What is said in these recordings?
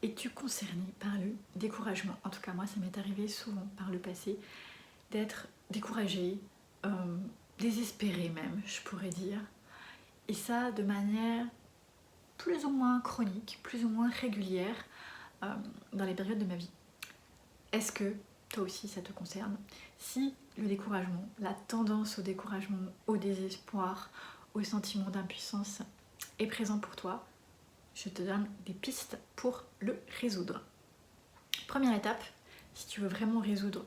Es-tu concerné par le découragement? En tout cas, moi, ça m'est arrivé souvent par le passé d'être découragée, désespérée même, je pourrais dire. Et ça de manière plus ou moins chronique, plus ou moins régulière dans les périodes de ma vie. Est-ce que toi aussi ça te concerne? Si le découragement, la tendance au découragement, au désespoir, au sentiment d'impuissance est présent pour toi, je te donne des pistes pour le résoudre. Première étape, si tu veux vraiment résoudre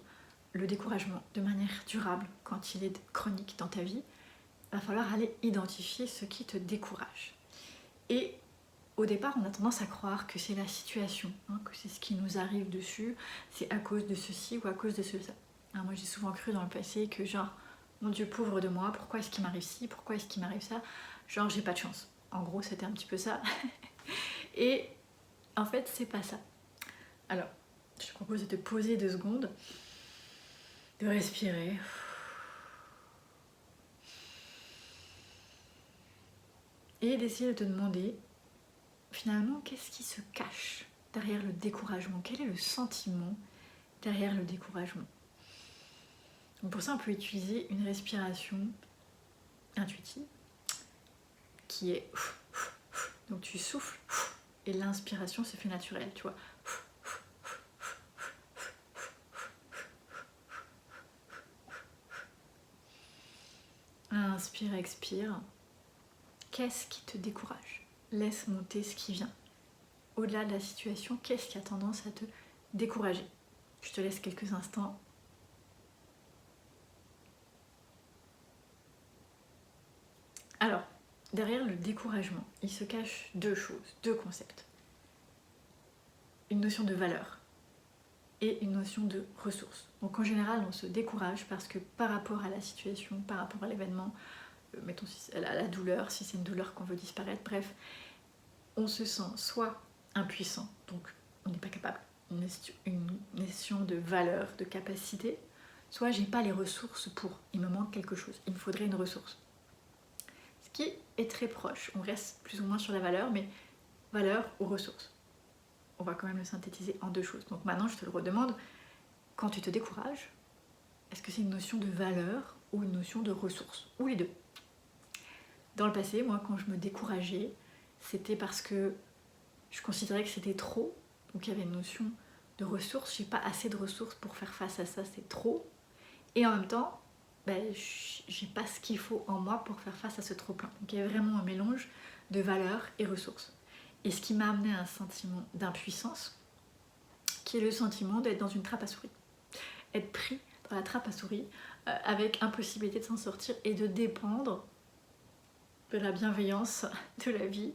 le découragement de manière durable quand il est chronique dans ta vie, il va falloir aller identifier ce qui te décourage. Et au départ, on a tendance à croire que c'est la situation, que c'est ce qui nous arrive dessus, c'est à cause de ceci ou à cause de cela. Moi, j'ai souvent cru dans le passé que genre, mon Dieu, pauvre de moi, pourquoi est-ce qu'il m'arrive ci, pourquoi est-ce qu'il m'arrive ça, genre j'ai pas de chance. En gros, c'était un petit peu ça. Et en fait, c'est pas ça. Alors, je te propose de te poser 2 secondes, de respirer. Et d'essayer de te demander, finalement, qu'est-ce qui se cache derrière le découragement? Quel est le sentiment derrière le découragement? Donc pour ça, on peut utiliser une respiration intuitive qui est... Donc tu souffles et l'inspiration se fait naturelle, tu vois. Inspire, expire. Qu'est-ce qui te décourage? Laisse monter ce qui vient. Au-delà de la situation, qu'est-ce qui a tendance à te décourager? Je te laisse quelques instants. Alors, derrière le découragement, il se cache 2 choses, 2 concepts. Une notion de valeur et une notion de ressources. Donc en général, on se décourage parce que par rapport à la situation, par rapport à l'événement, mettons à la douleur, si c'est une douleur qu'on veut disparaître, bref, on se sent soit impuissant, donc on n'est pas capable, une notion de valeur, de capacité, soit j'ai pas les ressources pour, il me manque quelque chose, il me faudrait une ressource. Ce qui est très proche, on reste plus ou moins sur la valeur, mais valeur ou ressources. On va quand même le synthétiser en 2 choses. Donc maintenant, je te le redemande, quand tu te décourages, est-ce que c'est une notion de valeur ou une notion de ressources? Ou les 2. Dans le passé, moi, quand je me décourageais, c'était parce que je considérais que c'était trop. Donc il y avait une notion de ressources. J'ai pas assez de ressources pour faire face à ça, c'est trop. Et en même temps, j'ai pas ce qu'il faut en moi pour faire face à ce trop-plein. Donc il y avait vraiment un mélange de valeurs et ressources. Et ce qui m'a amené à un sentiment d'impuissance, qui est le sentiment d'être dans une trappe à souris. Être pris dans la trappe à souris, avec impossibilité de s'en sortir et de dépendre de la bienveillance de la vie,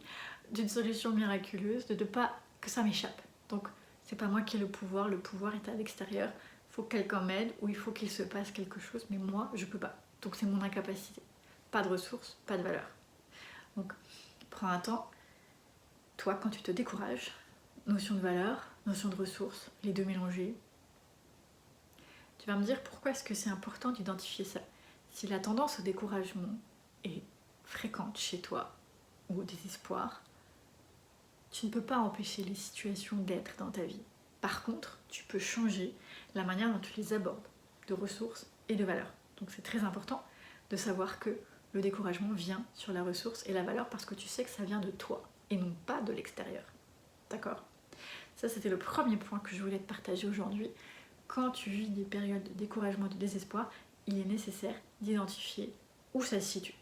d'une solution miraculeuse, de pas que ça m'échappe. Donc c'est pas moi qui ai le pouvoir est à l'extérieur, il faut que quelqu'un m'aide ou il faut qu'il se passe quelque chose, mais moi je peux pas. Donc c'est mon incapacité. Pas de ressources, pas de valeur. Donc prends un temps, toi quand tu te décourages, notion de valeur, notion de ressources, les 2 mélangés, tu vas me dire pourquoi est-ce que c'est important d'identifier ça. Si la tendance au découragement est fréquente chez toi ou au désespoir, tu ne peux pas empêcher les situations d'être dans ta vie. Par contre, tu peux changer la manière dont tu les abordes, de ressources et de valeurs. Donc c'est très important de savoir que le découragement vient sur la ressource et la valeur parce que tu sais que ça vient de toi et non pas de l'extérieur. D'accord? Ça, c'était le premier point que je voulais te partager aujourd'hui. Quand tu vis des périodes de découragement, de désespoir, il est nécessaire d'identifier où ça se situe.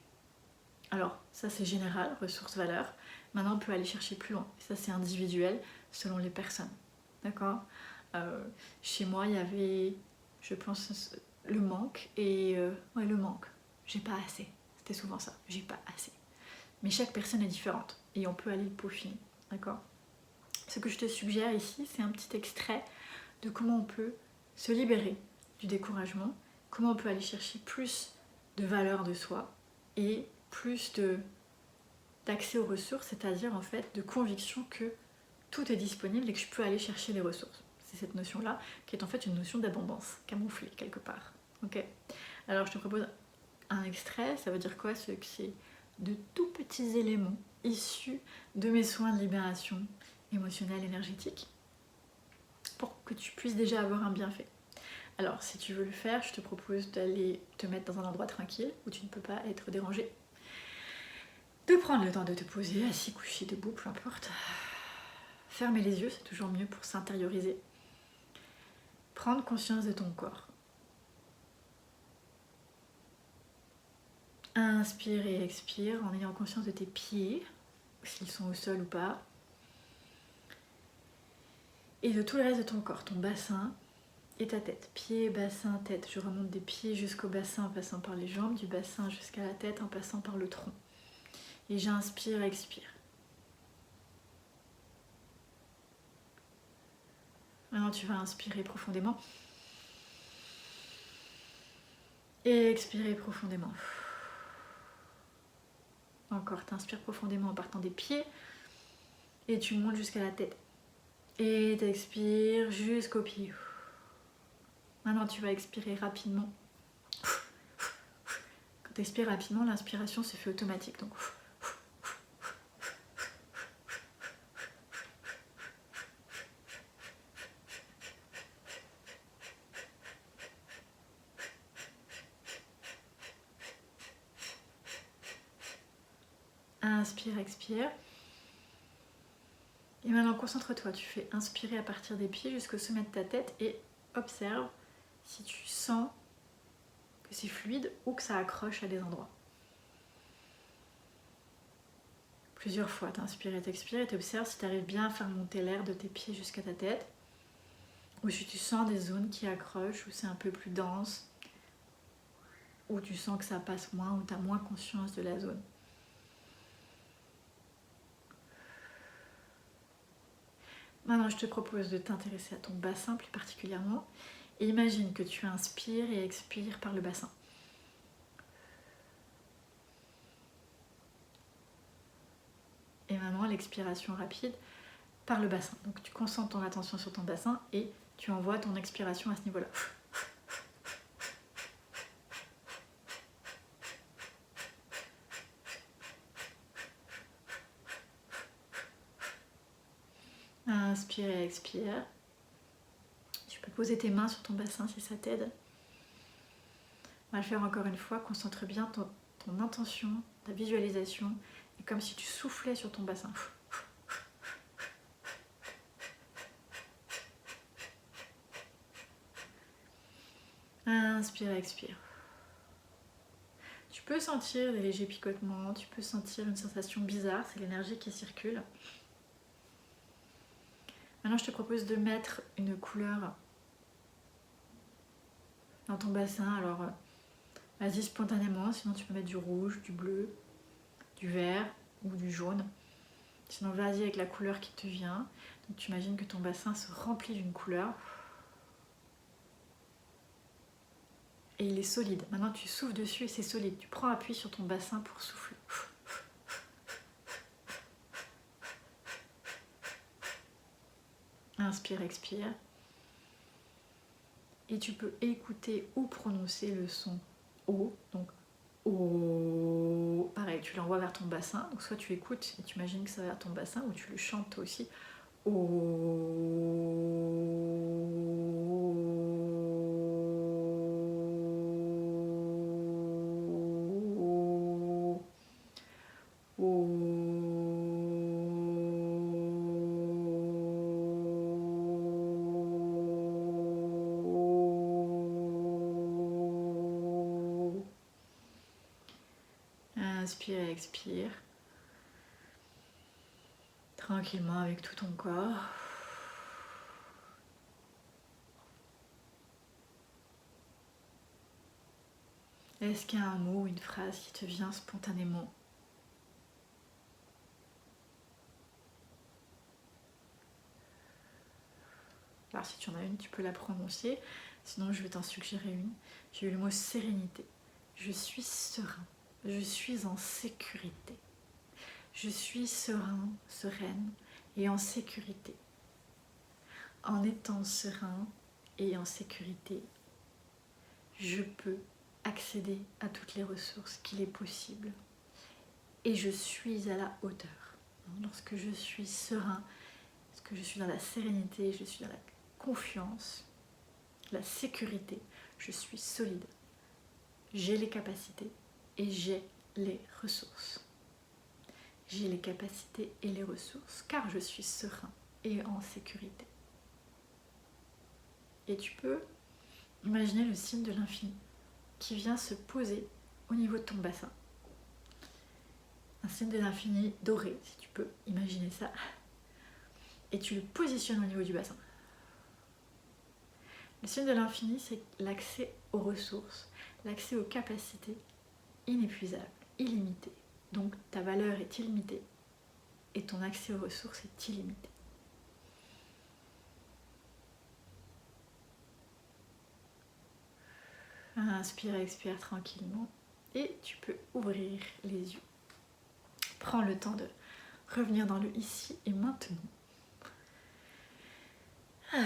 Alors, ça c'est général, ressources, valeurs. Maintenant, on peut aller chercher plus loin. Ça, c'est individuel selon les personnes. D'accord? Chez moi, il y avait, je pense, le manque et... ouais, le manque. J'ai pas assez. C'était souvent ça. J'ai pas assez. Mais chaque personne est différente et on peut aller le peaufiner. D'accord? Ce que je te suggère ici, c'est un petit extrait de comment on peut se libérer du découragement, comment on peut aller chercher plus de valeur de soi et plus d'accès aux ressources, c'est-à-dire en fait de conviction que tout est disponible et que je peux aller chercher les ressources. C'est cette notion-là qui est en fait une notion d'abondance, camouflée quelque part. Ok? Alors je te propose un extrait, ça veut dire quoi? C'est de tout petits éléments issus de mes soins de libération émotionnel, énergétique, pour que tu puisses déjà avoir un bienfait. Alors, si tu veux le faire, je te propose d'aller te mettre dans un endroit tranquille où tu ne peux pas être dérangé. De prendre le temps de te poser, assis, couché, debout, peu importe. Fermer les yeux, c'est toujours mieux pour s'intérioriser. Prendre conscience de ton corps. Inspire et expire en ayant conscience de tes pieds, s'ils sont au sol ou pas. Et de tout le reste de ton corps, ton bassin et ta tête. Pieds, bassin, tête. Je remonte des pieds jusqu'au bassin en passant par les jambes, du bassin jusqu'à la tête en passant par le tronc. Et j'inspire, expire. Maintenant, tu vas inspirer profondément. Et expirer profondément. Encore, tu inspires profondément en partant des pieds. Et tu montes jusqu'à la tête. Et tu expires jusqu'aux pieds. Maintenant, tu vas expirer rapidement. Quand tu expires rapidement, l'inspiration se fait automatique. Donc, inspire, expire. Et maintenant, concentre-toi. Tu fais inspirer à partir des pieds jusqu'au sommet de ta tête et observe si tu sens que c'est fluide ou que ça accroche à des endroits. Plusieurs fois, t'inspires et t'expires et t'observes si tu arrives bien à faire monter l'air de tes pieds jusqu'à ta tête ou si tu sens des zones qui accrochent, où c'est un peu plus dense, où tu sens que ça passe moins, où tu as moins conscience de la zone. Maintenant, je te propose de t'intéresser à ton bassin plus particulièrement. Et imagine que tu inspires et expires par le bassin. Et maintenant, l'expiration rapide par le bassin. Donc tu concentres ton attention sur ton bassin et tu envoies ton expiration à ce niveau-là. Inspire et expire. Tu peux poser tes mains sur ton bassin si ça t'aide. On va le faire encore une fois. Concentre bien ton intention, ta visualisation. Et comme si tu soufflais sur ton bassin. Inspire, expire. Tu peux sentir des légers picotements, tu peux sentir une sensation bizarre, c'est l'énergie qui circule. Maintenant, je te propose de mettre une couleur dans ton bassin. Alors, vas-y spontanément, sinon tu peux mettre du rouge, du bleu, du vert ou du jaune. Sinon, vas-y avec la couleur qui te vient. Donc, tu imagines que ton bassin se remplit d'une couleur. Et il est solide. Maintenant, tu souffles dessus et c'est solide. Tu prends appui sur ton bassin pour souffler. Inspire, expire. Et tu peux écouter ou prononcer le son O. Donc, O. Pareil, tu l'envoies vers ton bassin. Donc, soit tu écoutes et tu imagines que ça va vers ton bassin, ou tu le chantes toi aussi. Inspire et expire. Tranquillement avec tout ton corps. Est-ce qu'il y a un mot ou une phrase qui te vient spontanément ? Alors si tu en as une, tu peux la prononcer. Sinon, je vais t'en suggérer une. J'ai eu le mot sérénité. Je suis serein. Je suis en sécurité. Je suis serein, sereine et en sécurité. En étant serein et en sécurité, je peux accéder à toutes les ressources qu'il est possible. Et je suis à la hauteur. Lorsque je suis serein Parce que je suis dans la sérénité, je suis dans la confiance, la sécurité, je suis solide. J'ai les capacités et j'ai les ressources. J'ai les capacités et les ressources car je suis serein et en sécurité. Et tu peux imaginer le signe de l'infini qui vient se poser au niveau de ton bassin. Un signe de l'infini doré, si tu peux imaginer ça. Et tu le positionnes au niveau du bassin. Le signe de l'infini, c'est l'accès aux ressources, l'accès aux capacités inépuisables, illimitées. Donc ta valeur est illimitée et ton accès aux ressources est illimité. Inspire et expire tranquillement et tu peux ouvrir les yeux. Prends le temps de revenir dans le ici et maintenant.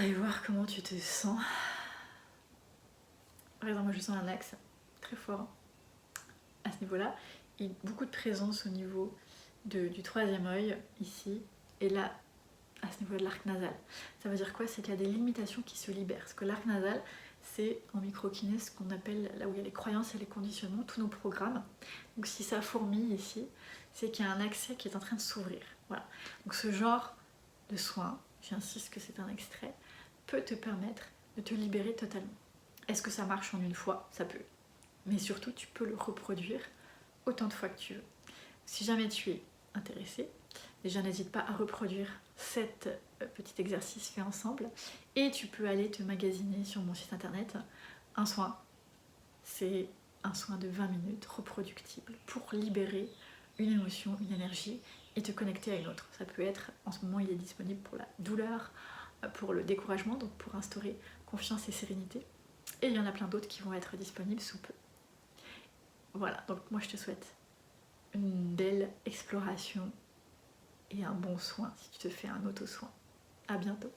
Et voir comment tu te sens. Par exemple, moi je sens un axe très fort à ce niveau-là. Et beaucoup de présence au niveau du troisième œil, ici, et là, à ce niveau de l'arc nasal. Ça veut dire quoi? C'est qu'il y a des limitations qui se libèrent. Parce que l'arc nasal, c'est en microkiné ce qu'on appelle là où il y a les croyances et les conditionnements, tous nos programmes. Donc si ça fourmille ici, c'est qu'il y a un accès qui est en train de s'ouvrir. Voilà. Donc ce genre de soin, j'insiste que c'est un extrait, peut te permettre de te libérer totalement. Est-ce que ça marche en une fois? Ça peut. Mais surtout, tu peux le reproduire autant de fois que tu veux. Si jamais tu es intéressé, déjà n'hésite pas à reproduire cet petit exercice fait ensemble et tu peux aller te magasiner sur mon site internet un soin. C'est un soin de 20 minutes reproductible pour libérer une émotion, une énergie et te connecter à une autre. Ça peut être, en ce moment il est disponible pour la douleur, pour le découragement, donc pour instaurer confiance et sérénité. Et il y en a plein d'autres qui vont être disponibles sous peu. Voilà, donc moi je te souhaite une belle exploration et un bon soin si tu te fais un auto-soin. À bientôt.